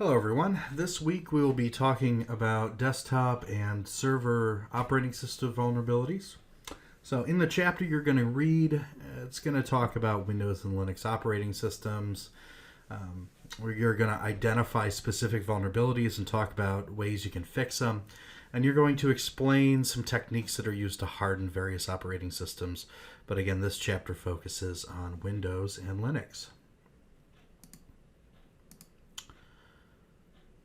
Hello everyone. This week we will be talking about desktop and server operating system vulnerabilities. So in the chapter you're going to read, it's going to talk about Windows and Linux operating systems, where you're going to identify specific vulnerabilities and talk about ways you can fix them. And you're going to explain some techniques that are used to harden various operating systems. But again, this chapter focuses on Windows and Linux.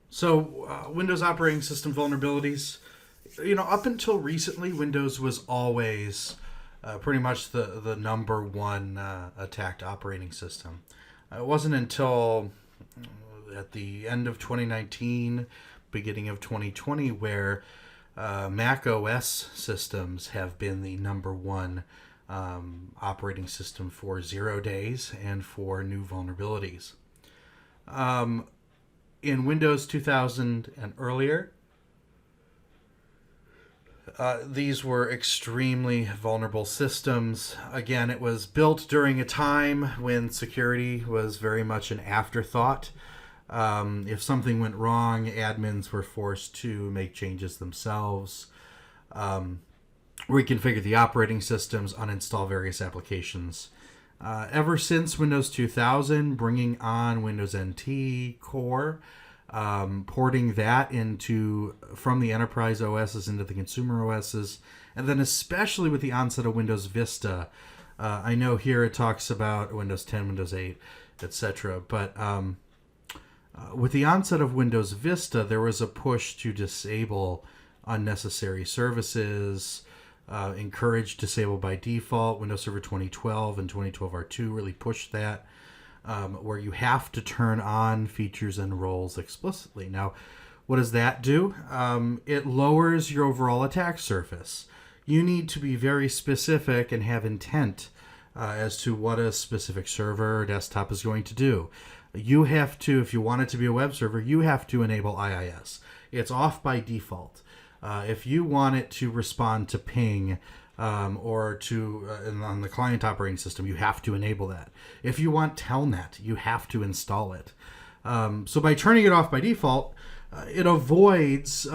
So Windows operating system vulnerabilities, up until recently, Windows was always pretty much the number one attacked operating system. It wasn't until at the end of 2019, beginning of 2020, where Mac OS systems have been the number one operating system for 0 days and for new vulnerabilities. In Windows 2000 and earlier, these were extremely vulnerable systems. Again, it was built during a time when security was very much an afterthought. If something went wrong, admins were forced to make changes themselves, reconfigure the operating systems, uninstall various applications. Ever since Windows 2000, bringing on Windows NT Core, porting that from the enterprise OSs into the consumer OSs, and then especially with the onset of Windows Vista. I know here it talks about Windows 10, Windows 8, etc. But with the onset of Windows Vista, there was a push to disable unnecessary services, encourage disable by default. Windows Server 2012 and 2012 R2 really pushed that, where you have to turn on features and roles explicitly. Now, what does that do? It lowers your overall attack surface. You need to be very specific and have intent as to what a specific server or desktop is going to do. You have to, if you want it to be a web server, you have to enable IIS. It's off by default. If you want it to respond to ping or to on the client operating system, you have to enable that. If you want Telnet, you have to install it. So by turning it off by default, it avoids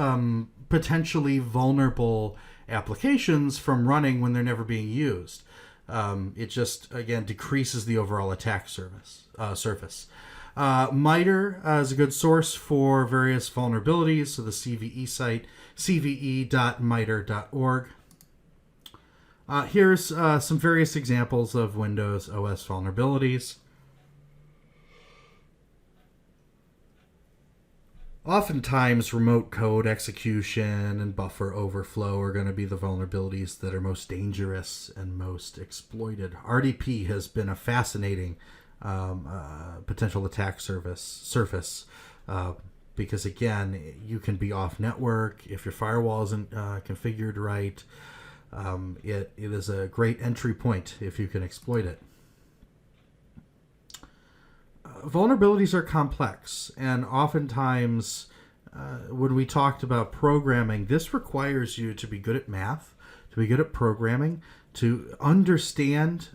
potentially vulnerable applications from running when they're never being used. It just, again, decreases the overall attack surface. MITRE is a good source for various vulnerabilities. So the CVE site, cve.mitre.org. Here's some various examples of Windows OS vulnerabilities. Oftentimes, remote code execution and buffer overflow are going to be the vulnerabilities that are most dangerous and most exploited. RDP has been a fascinating potential attack surface because, again, you can be off network if your firewall isn't configured right. It is a great entry point if you can exploit it. Vulnerabilities are complex, and oftentimes when we talked about programming, this requires you to be good at math, to be good at programming, to understand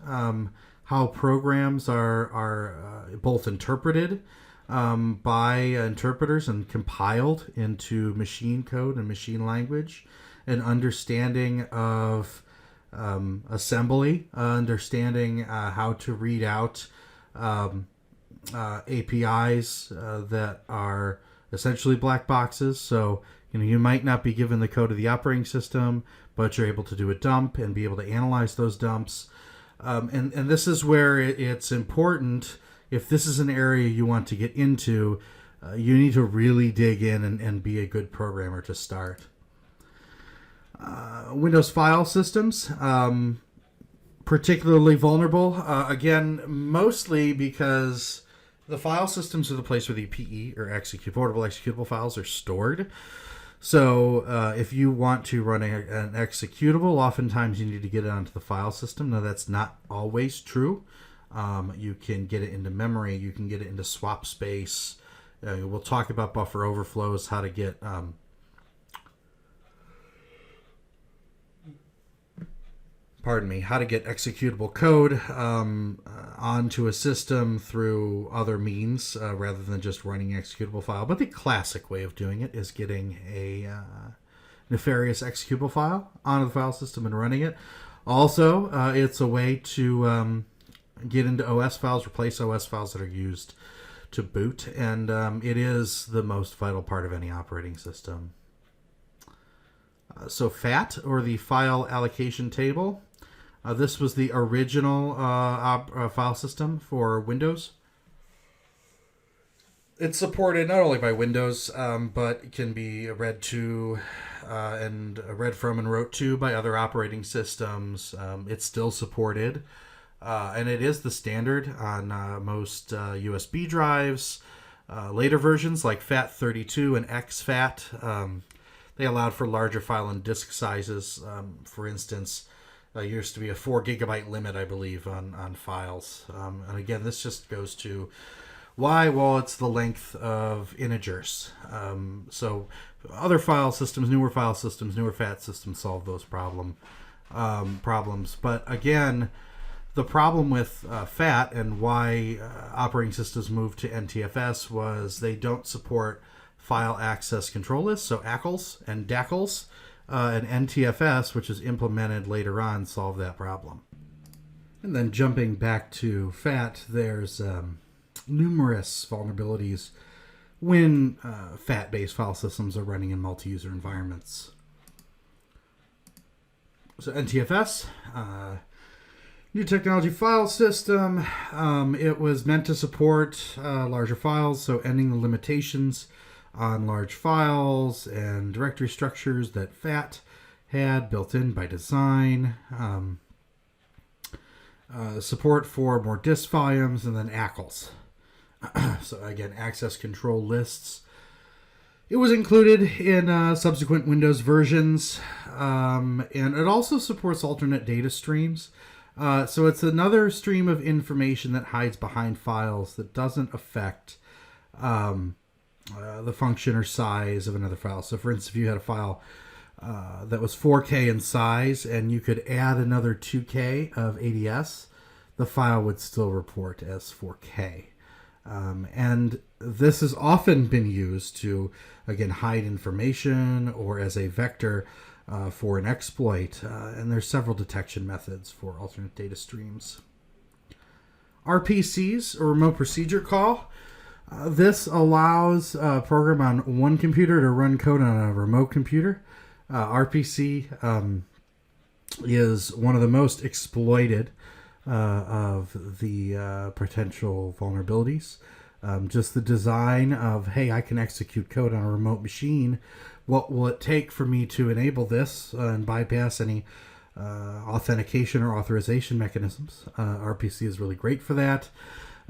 how programs are both interpreted by interpreters and compiled into machine code and machine language, an understanding of assembly, understanding how to read out APIs that are essentially black boxes. So you might not be given the code of the operating system, but you're able to do a dump and be able to analyze those dumps. And this is where it's important. If this is an area you want to get into, you need to really dig in and be a good programmer to start. Windows file systems, particularly vulnerable, again, mostly because the file systems are the place where the PE or portable executable files are stored. So if you want to run an executable, oftentimes you need to get it onto the file system. Now, that's not always true. You can get it into memory. You can get it into swap space. We'll talk about buffer overflows, how to get how to get executable code onto a system through other means rather than just running an executable file. But the classic way of doing it is getting a nefarious executable file onto the file system and running it. Also, it's a way to get into OS files, replace OS files that are used to boot, and it is the most vital part of any operating system. So FAT, or the File Allocation Table, this was the original file system for Windows. It's supported not only by Windows, but can be read to and read from and wrote to by other operating systems. It's still supported, and it is the standard on most USB drives. Later versions like FAT32 and exFAT, they allowed for larger file and disk sizes. For instance, used to be a 4 gigabyte limit, I believe, on files. And again, this just goes to why? Well, it's the length of integers. So other file systems, newer FAT systems solve those problems. But again, the problem with FAT and why operating systems moved to NTFS was they don't support file access control lists, so ACLs and DACLs. And NTFS, which is implemented later on, solved that problem. And then jumping back to FAT, there's numerous vulnerabilities when FAT-based file systems are running in multi-user environments. So NTFS, new technology file system. It was meant to support larger files, so ending the limitations on large files and directory structures that FAT had built in by design. Support for more disk volumes, and then ACLs. So again, access control lists. It was included in subsequent Windows versions, and it also supports alternate data streams. So it's another stream of information that hides behind files that doesn't affect the function or size of another file. So for instance, if you had a file that was 4K in size and you could add another 2K of ADS, the file would still report as 4K. And this has often been used to, again, hide information or as a vector for an exploit. And there's several detection methods for alternate data streams. RPCs, or remote procedure call. This allows a program on one computer to run code on a remote computer. RPC is one of the most exploited of the potential vulnerabilities. Just the design of, hey, I can execute code on a remote machine. What will it take for me to enable this and bypass any authentication or authorization mechanisms? RPC is really great for that.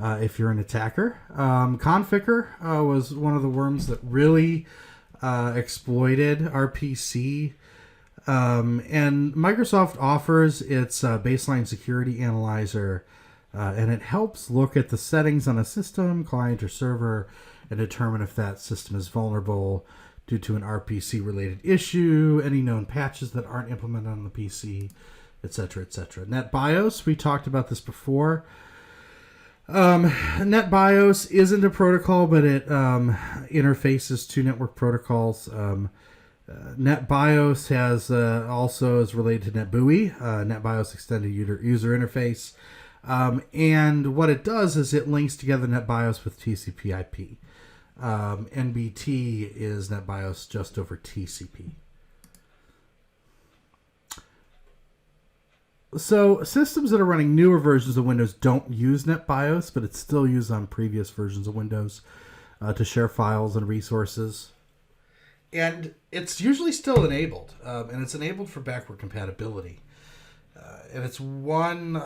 If you're an attacker. Configure was one of the worms that really exploited RPC. And Microsoft offers its baseline security analyzer, and it helps look at the settings on a system, client, or server, and determine if that system is vulnerable due to an RPC-related issue, any known patches that aren't implemented on the PC, etc., etc. NetBIOS, we talked about this before. NetBIOS isn't a protocol, but it interfaces to network protocols. NetBIOS has also is related to NetBEUI, NetBIOS Extended User Interface. And what it does is it links together NetBIOS with TCP/IP. NBT is NetBIOS just over TCP. So systems that are running newer versions of Windows don't use NetBIOS, but it's still used on previous versions of Windows to share files and resources. And it's usually still enabled, and it's enabled for backward compatibility. And it's one,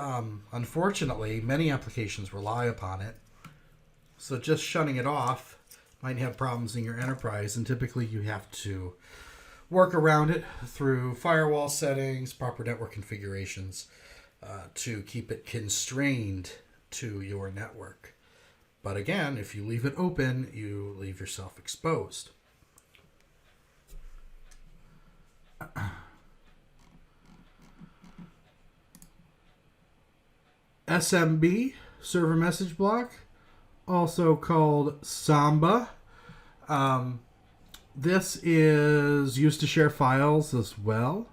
unfortunately, many applications rely upon it. So just shutting it off might have problems in your enterprise, and typically you have to work around it through firewall settings, proper network configurations to keep it constrained to your network. But again, if you leave it open, you leave yourself exposed. SMB, server message block, also called Samba. This is used to share files as well.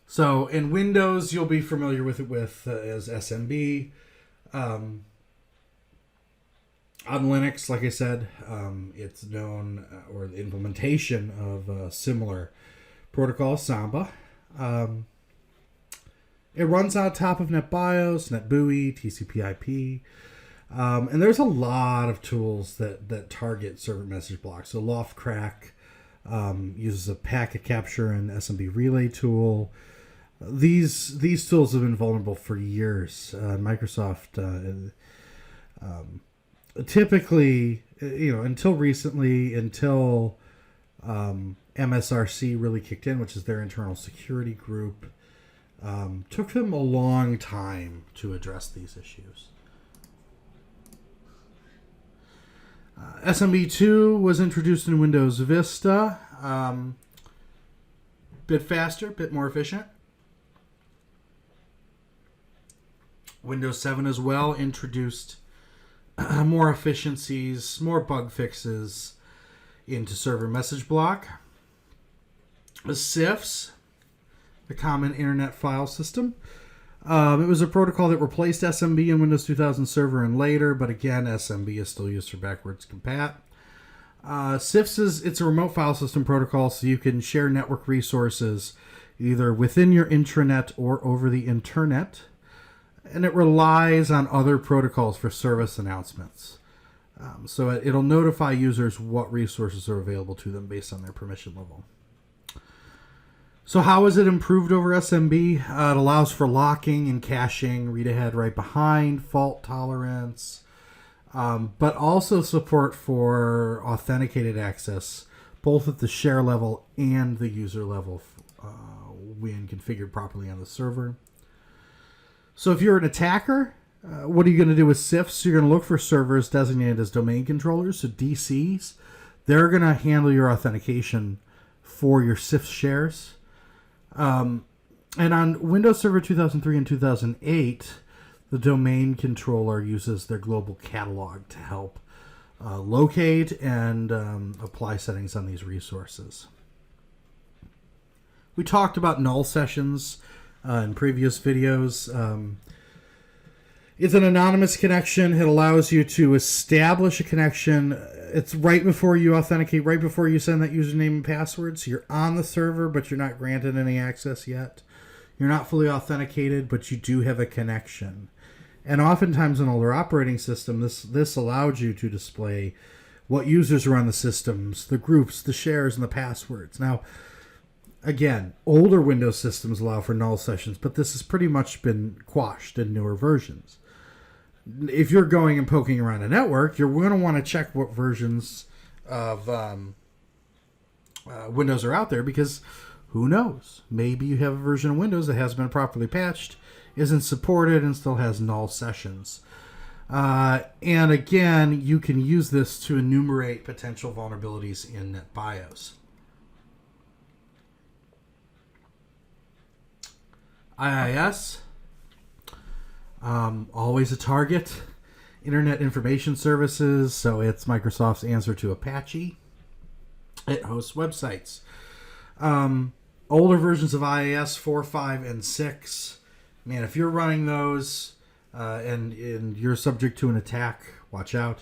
So in Windows, you'll be familiar with it as SMB. On Linux, like I said, it's known, or the implementation of a similar protocol, Samba. It runs on top of NetBIOS, NetBIOS, TCP/IP, and there's a lot of tools that target server message blocks. So Loftcrack uses a packet capture and SMB relay tool. These tools have been vulnerable for years. Microsoft typically, until recently, until MSRC really kicked in, which is their internal security group, took them a long time to address these issues. SMB2 was introduced in Windows Vista. Bit faster, bit more efficient. Windows 7 as well introduced more efficiencies, more bug fixes into server message block. CIFS, the Common Internet File System. It was a protocol that replaced SMB in Windows 2000 Server and later, but again, SMB is still used for backwards compat. CIFS it's a remote file system protocol, so you can share network resources either within your intranet or over the internet, and it relies on other protocols for service announcements. So it'll notify users what resources are available to them based on their permission level. So how is it improved over SMB? It allows for locking and caching, read ahead, write behind, fault tolerance, but also support for authenticated access, both at the share level and the user level when configured properly on the server. So if you're an attacker, what are you going to do with CIFS? You're going to look for servers designated as domain controllers, so DCs. They're going to handle your authentication for your CIFS shares. And on Windows Server 2003 and 2008, the domain controller uses their global catalog to help locate and apply settings on these resources. We talked about Null Sessions in previous videos. It's an anonymous connection. It allows you to establish a connection. It's right before you authenticate, right before you send that username and password. So you're on the server, but you're not granted any access yet. You're not fully authenticated, but you do have a connection. And oftentimes in older operating system, this allowed you to display what users are on the systems, the groups, the shares, and the passwords. Now, again, older Windows systems allow for null sessions, but this has pretty much been quashed in newer versions. If you're going and poking around a network, you're going to want to check what versions of Windows are out there, because who knows? Maybe you have a version of Windows that hasn't been properly patched, isn't supported, and still has null sessions. And again, you can use this to enumerate potential vulnerabilities in NetBIOS. IIS, always a target. Internet Information Services, so it's Microsoft's answer to Apache. It hosts websites. Older versions of IIS 4, 5, and 6. Man, if you're running those and you're subject to an attack, watch out.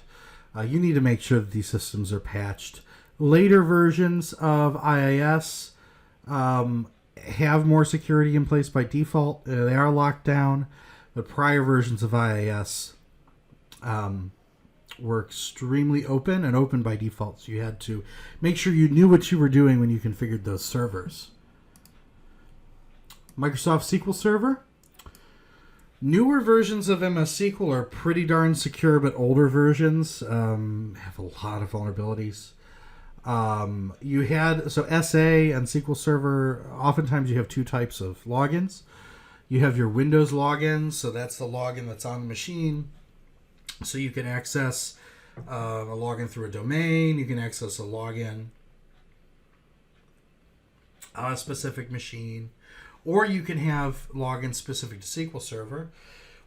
You need to make sure that these systems are patched. Later versions of IIS have more security in place by default. They are locked down, but prior versions of IIS were extremely open and open by default, so you had to make sure you knew what you were doing when you configured those servers. Microsoft SQL Server. Newer versions of MS SQL are pretty darn secure, but older versions have a lot of vulnerabilities. You had, so SA and SQL Server, oftentimes you have two types of logins. You have your Windows login, so that's the login that's on the machine. So you can access a login through a domain. You can access a login on a specific machine. or you can have logins specific to SQL Server.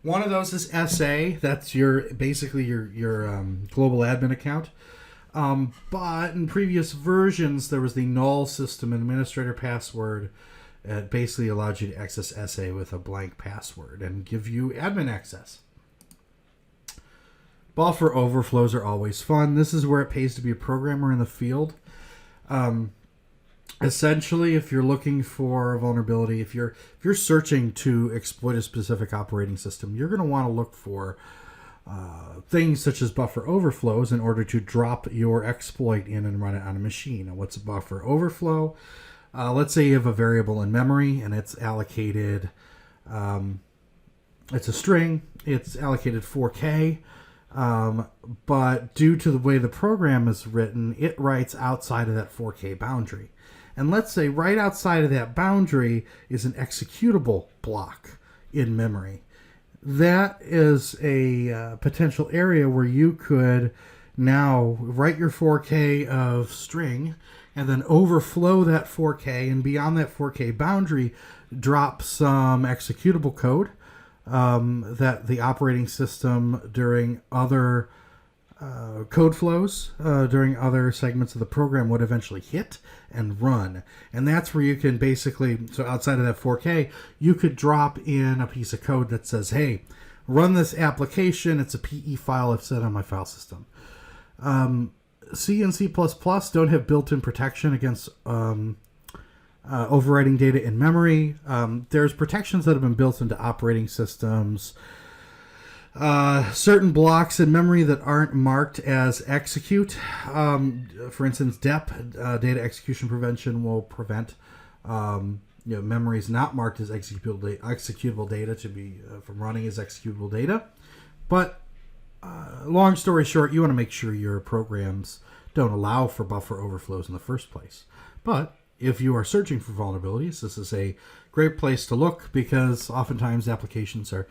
One of those is SA. That's basically your global admin account. But in previous versions, there was the null system administrator password. It basically allowed you to access SA with a blank password and give you admin access. Buffer overflows are always fun. This is where it pays to be a programmer in the field. Essentially, if you're looking for a vulnerability, if you're searching to exploit a specific operating system, you're going to want to look for things such as buffer overflows in order to drop your exploit in and run it on a machine. Now, what's a buffer overflow? Let's say you have a variable in memory and it's allocated, it's a string, it's allocated 4K, but due to the way the program is written, it writes outside of that 4K boundary. And let's say right outside of that boundary is an executable block in memory. That is a potential area where you could now write your 4K of string and then overflow that 4K, and beyond that 4K boundary, drop some executable code that the operating system during other code flows, during other segments of the program would eventually hit and run. And that's where you can basically, so outside of that 4K, you could drop in a piece of code that says, hey, run this application. It's a PE file I've set on my file system. C and C++ don't have built-in protection against overwriting data in memory. There's protections that have been built into operating systems. Certain blocks in memory that aren't marked as execute. For instance, DEP, data execution prevention, will prevent memories not marked as executable data to be from running as executable data. But long story short, you want to make sure your programs don't allow for buffer overflows in the first place. But if you are searching for vulnerabilities, this is a great place to look, because oftentimes applications are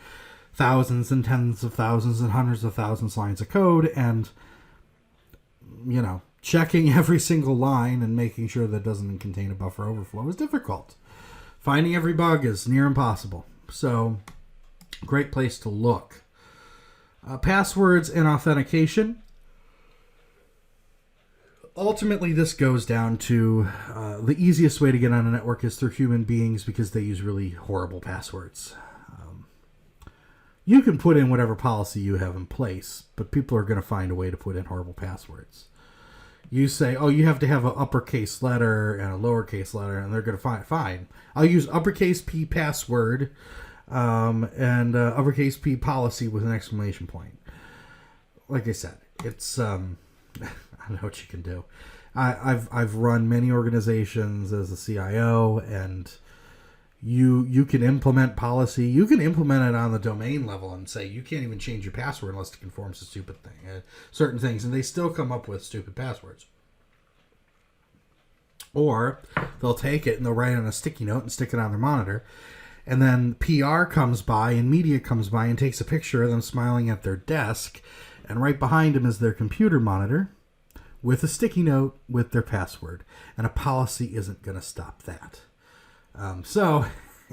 thousands and tens of thousands and hundreds of thousands lines of code, and checking every single line and making sure that it doesn't contain a buffer overflow is difficult. Finding every bug is near impossible. So, great place to look. Passwords and authentication. Ultimately, this goes down to the easiest way to get on a network is through human beings, because they use really horrible passwords. You can put in whatever policy you have in place, but people are going to find a way to put in horrible passwords. You say, oh, you have to have an uppercase letter and a lowercase letter, and they're going to find, fine. I'll use uppercase P password and uppercase P policy with an exclamation point. Like I said, it's I don't know what you can do. I've run many organizations as a CIO, and you can implement policy. You can implement it on the domain level and say you can't even change your password unless it conforms to certain things, and they still come up with stupid passwords. Or they'll take it and they'll write it on a sticky note and stick it on their monitor, and then PR comes by and media comes by and takes a picture of them smiling at their desk, and right behind them is their computer monitor with a sticky note with their password, and a policy isn't going to stop that. So,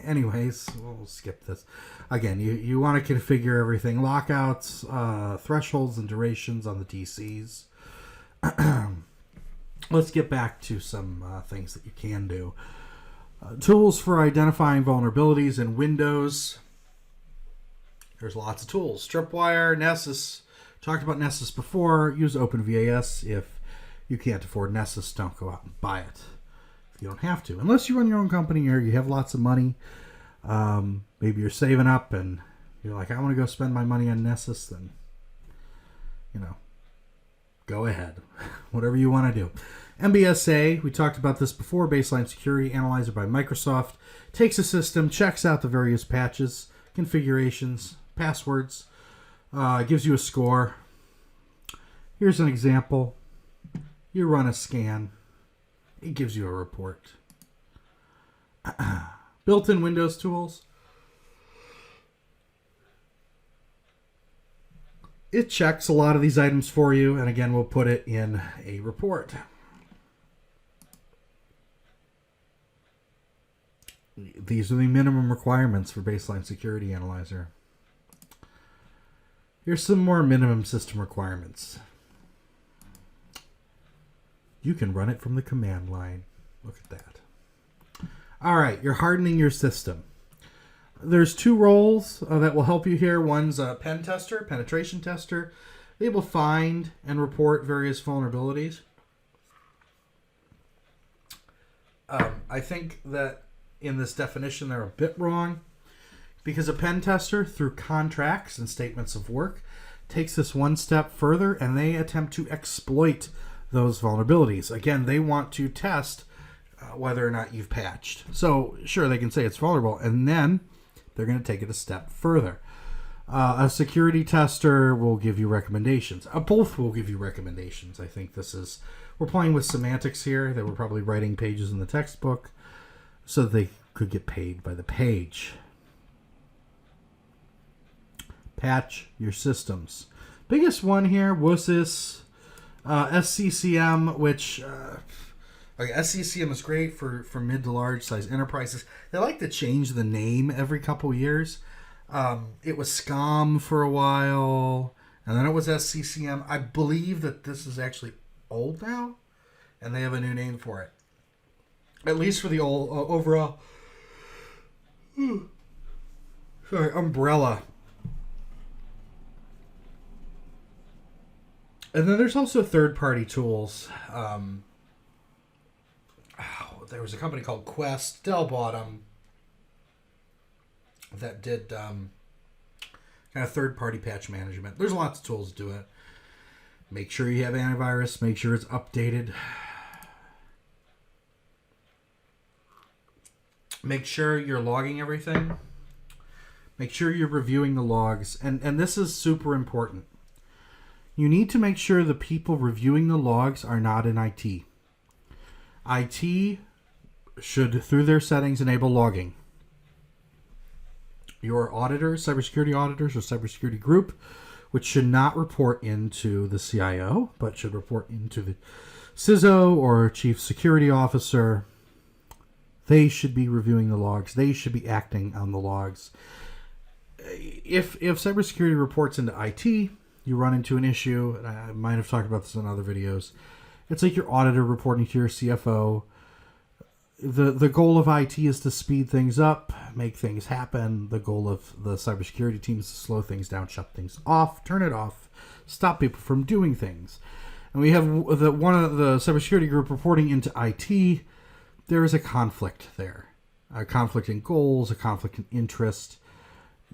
anyways, we'll skip this. Again, you want to configure everything. Lockouts, thresholds, and durations on the DCs. Let's get back to some things that you can do. Tools for identifying vulnerabilities in Windows. There's lots of tools. Tripwire, Nessus. Talked about Nessus before. Use OpenVAS. If you can't afford Nessus, don't go out and buy it. You don't have to, unless you run your own company or you have lots of money. Maybe you're saving up and you're like, I want to go spend my money on Nessus. Then, go ahead. Whatever you want to do. MBSA, we talked about this before. Baseline Security Analyzer by Microsoft. Takes a system, checks out the various patches, configurations, passwords, gives you a score. Here's an example. You run a scan. It gives you a report. Built-in Windows tools. It checks a lot of these items for you, and again, we'll put it in a report. These are the minimum requirements for Baseline Security Analyzer. Here's some more minimum system requirements. You can run it from the command line. Look at that. All right, you're hardening your system. There's two roles that will help you here. One's a pen tester, penetration tester. They will find and report various vulnerabilities. I think that in this definition they're a bit wrong, because a pen tester, through contracts and statements of work, takes this one step further and they attempt to exploit those vulnerabilities. Again, they want to test whether or not you've patched. So sure, they can say it's vulnerable, and then they're going to take it a step further. A security tester will give you recommendations. Both will give you recommendations. I think we're playing with semantics here. They were probably writing pages in the textbook so that they could get paid by the page. Patch your systems. Biggest one here, WSIS, SCCM, which SCCM is great for mid to large size enterprises. They like to change the name every couple years. It was SCOM for a while, and then it was SCCM. I believe that this is actually old now, and they have a new name for it. At least for the old overall umbrella. And then there's also third-party tools. There was a company called Quest. Dell bought them. That did kind of third-party patch management. There's lots of tools to do it. Make sure you have antivirus. Make sure it's updated. Make sure you're logging everything. Make sure you're reviewing the logs. And this is super important. You need to make sure the people reviewing the logs are not in IT. IT should, through their settings, enable logging. Your auditors, cybersecurity auditors or cybersecurity group, which should not report into the CIO, but should report into the CISO or chief security officer. They should be reviewing the logs. They should be acting on the logs. If cybersecurity reports into IT, you run into an issue, and I might have talked about this in other videos. It's like your auditor reporting to your CFO. The goal of IT is to speed things up, make things happen. The goal of the cybersecurity team is to slow things down, shut things off, turn it off, stop people from doing things. And we have one of the cybersecurity group reporting into IT. There is a conflict there, a conflict in goals, a conflict in interest.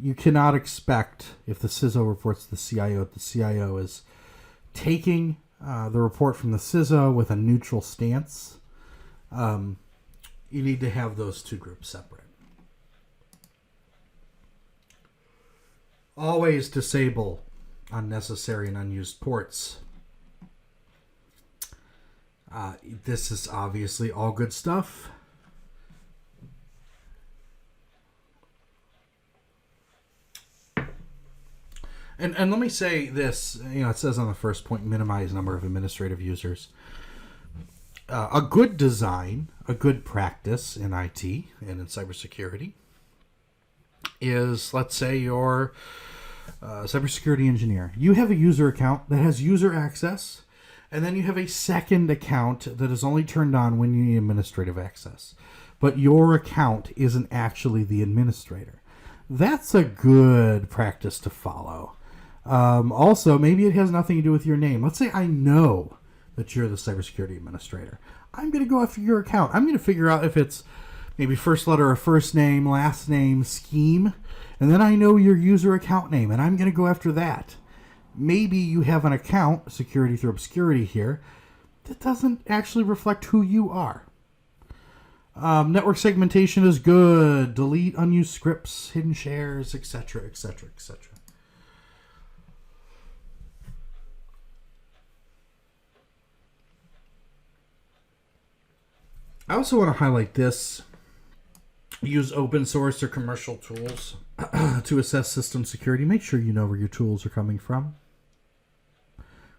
You cannot expect, if the CISO reports to the CIO, that the CIO is taking the report from the CISO with a neutral stance. You need to have those two groups separate. Always disable unnecessary and unused ports. This is obviously all good stuff. And let me say this, it says on the first point, minimize number of administrative users. A good design, a good practice in IT and in cybersecurity is, let's say you're a cybersecurity engineer. You have a user account that has user access, and then you have a second account that is only turned on when you need administrative access. But your account isn't actually the administrator. That's a good practice to follow. Also, maybe it has nothing to do with your name. Let's say I know that you're the cybersecurity administrator. I'm going to go after your account. I'm going to figure out if it's maybe first letter of first name, last name, scheme, and then I know your user account name, and I'm going to go after that. Maybe you have an account, security through obscurity here, that doesn't actually reflect who you are. Network segmentation is good. Delete unused scripts, hidden shares, etc., etc., etc. I also want to highlight this. Use open source or commercial tools to assess system security. Make sure you know where your tools are coming from.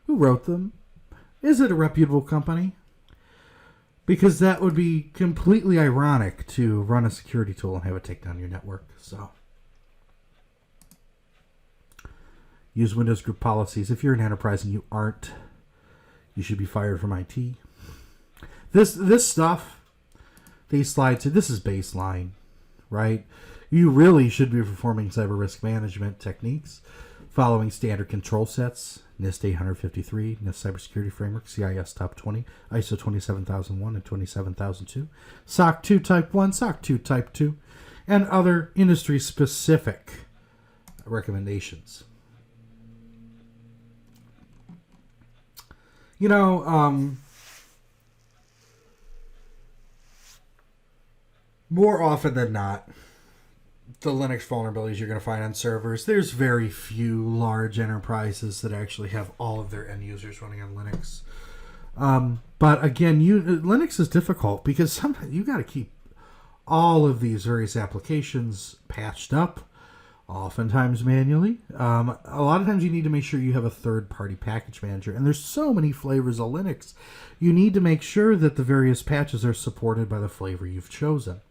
Who wrote them? Is it a reputable company? Because that would be completely ironic to run a security tool and have it take down your network. So, use Windows group policies. If you're an enterprise and you aren't, you should be fired from IT. This stuff, these slides, this is baseline, right? You really should be performing cyber risk management techniques, following standard control sets, NIST 853, NIST Cybersecurity Framework, CIS Top 20, ISO 27001 and 27002, SOC 2 Type 1, SOC 2 Type 2, and other industry-specific recommendations. You know, more often than not, the Linux vulnerabilities you're going to find on servers, there's very few large enterprises that actually have all of their end users running on Linux. But again, Linux is difficult because sometimes you got to keep all of these various applications patched up, oftentimes manually. A lot of times you need to make sure you have a third-party package manager. And there's so many flavors of Linux. You need to make sure that the various patches are supported by the flavor you've chosen.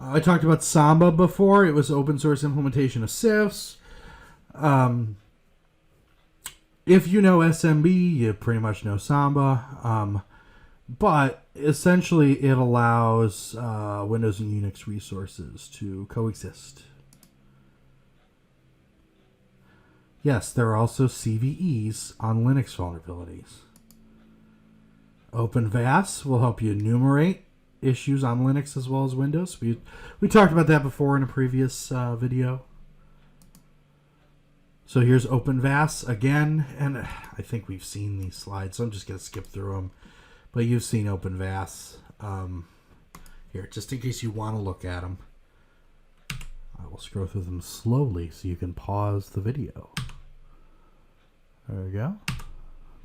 I talked about Samba before. It was open source implementation of CIFS. If you know SMB, you pretty much know Samba. But essentially, it allows Windows and Unix resources to coexist. Yes, there are also CVEs on Linux vulnerabilities. OpenVAS will help you enumerate issues on Linux as well as Windows. We talked about that before in a previous video. So here's OpenVAS again, and I think we've seen these slides, so I'm just going to skip through them. But you've seen OpenVAS. Here, just in case you want to look at them, I will scroll through them slowly so you can pause the video. There we go.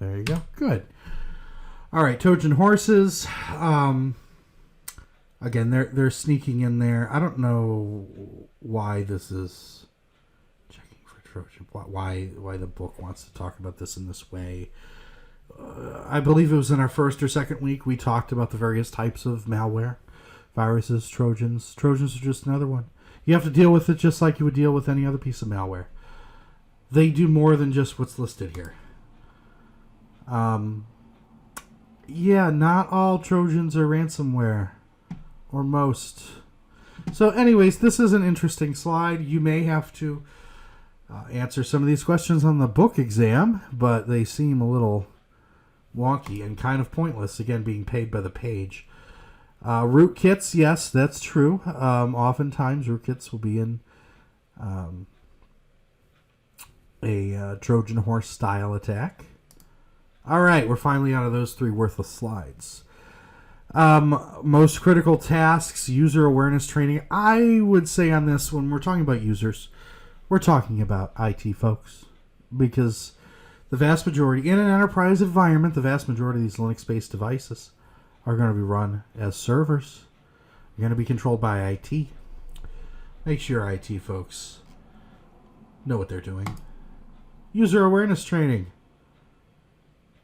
There you go. Good. All right, Trojan horses. Again, they're sneaking in there. I don't know why this is checking for Trojan. Why the book wants to talk about this in this way. I believe it was in our first or second week we talked about the various types of malware, viruses, Trojans. Trojans are just another one. You have to deal with it just like you would deal with any other piece of malware. They do more than just what's listed here. Yeah, not all Trojans are ransomware. Or most. So anyways, this is an interesting slide. You may have to answer some of these questions on the book exam, but they seem a little wonky and kind of pointless, again, being paid by the page. Rootkits, yes, that's true. Oftentimes, rootkits will be in a Trojan horse style attack. All right, we're finally out of those three worthless slides. Most critical tasks, user awareness training. I would say on this, when we're talking about users, we're talking about IT folks, because the vast majority, in an enterprise environment, the vast majority of these Linux-based devices are going to be run as servers. They're going to be controlled by IT. Make sure IT folks know what they're doing. User awareness training.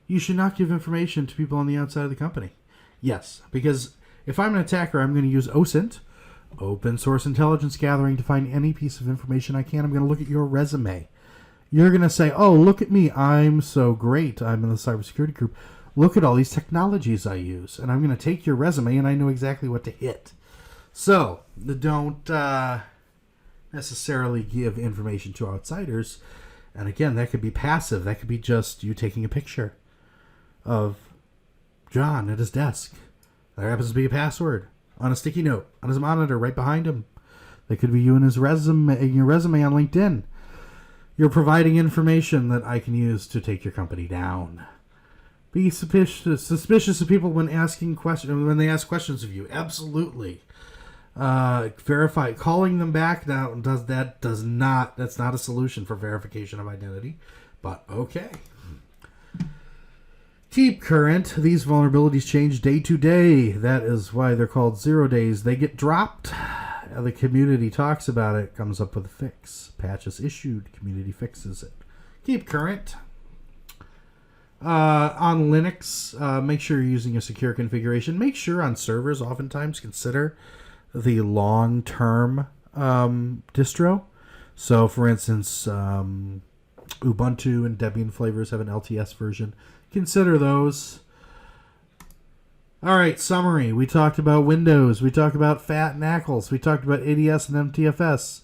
You should not give information to people on the outside of the company. Yes, because if I'm an attacker, I'm going to use OSINT, open source intelligence gathering, to find any piece of information I can. I'm going to look at your resume. You're going to say, oh, look at me. I'm so great. I'm in the cybersecurity group. Look at all these technologies I use. And I'm going to take your resume and I know exactly what to hit. So don't necessarily give information to outsiders. And again, that could be passive. That could be just you taking a picture of John at his desk. There happens to be a password on a sticky note on his monitor right behind him. That could be you and your resume on LinkedIn. You're providing information that I can use to take your company down. Be suspicious of people when asking questions, when they ask questions of you. Absolutely. Verify. Calling them back now that's not a solution for verification of identity. But okay. Keep current. These vulnerabilities change day to day. That is why they're called 0 days. They get dropped. The community talks about it, comes up with a fix. Patch is issued. Community fixes it. Keep current. On Linux, make sure you're using a secure configuration. Make sure on servers, oftentimes consider the long-term distro. So, for instance, Ubuntu and Debian flavors have an LTS version. Consider those. All right, summary. We talked about Windows. We talked about FAT and ACLs. We talked about ADS and NTFS.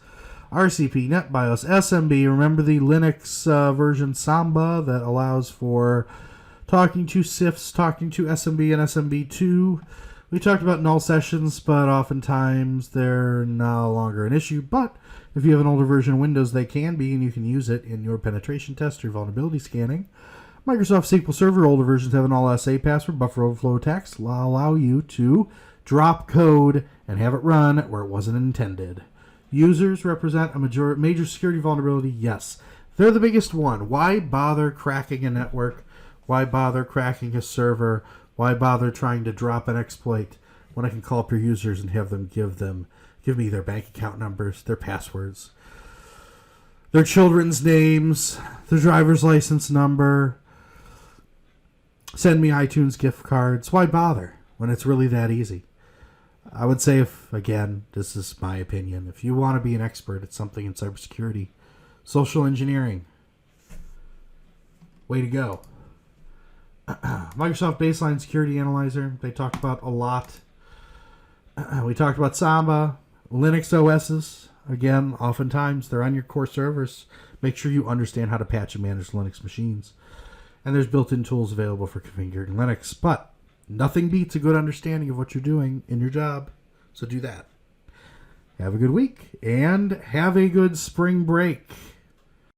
RCP, NetBIOS, SMB. Remember the Linux version Samba that allows for talking to CIFS, talking to SMB and SMB2. We talked about Null Sessions, but oftentimes they're no longer an issue. But if you have an older version of Windows, they can be, and you can use it in your penetration test or vulnerability scanning. Microsoft SQL Server, older versions have an all-SA password. Buffer overflow attacks allow you to drop code and have it run where it wasn't intended. Users represent a major security vulnerability. Yes, they're the biggest one. Why bother cracking a network? Why bother cracking a server? Why bother trying to drop an exploit when I can call up your users and have them give me their bank account numbers, their passwords, their children's names, their driver's license number, send me iTunes gift cards. Why bother when it's really that easy? I would say, if, again, this is my opinion, if you want to be an expert at something in cybersecurity, social engineering, way to go. Microsoft Baseline Security Analyzer, they talked about a lot. We talked about Samba, Linux OSs. Again, oftentimes they're on your core servers. Make sure you understand how to patch and manage Linux machines. And there's built-in tools available for configuring Linux, but nothing beats a good understanding of what you're doing in your job, so do that. Have a good week, and have a good spring break.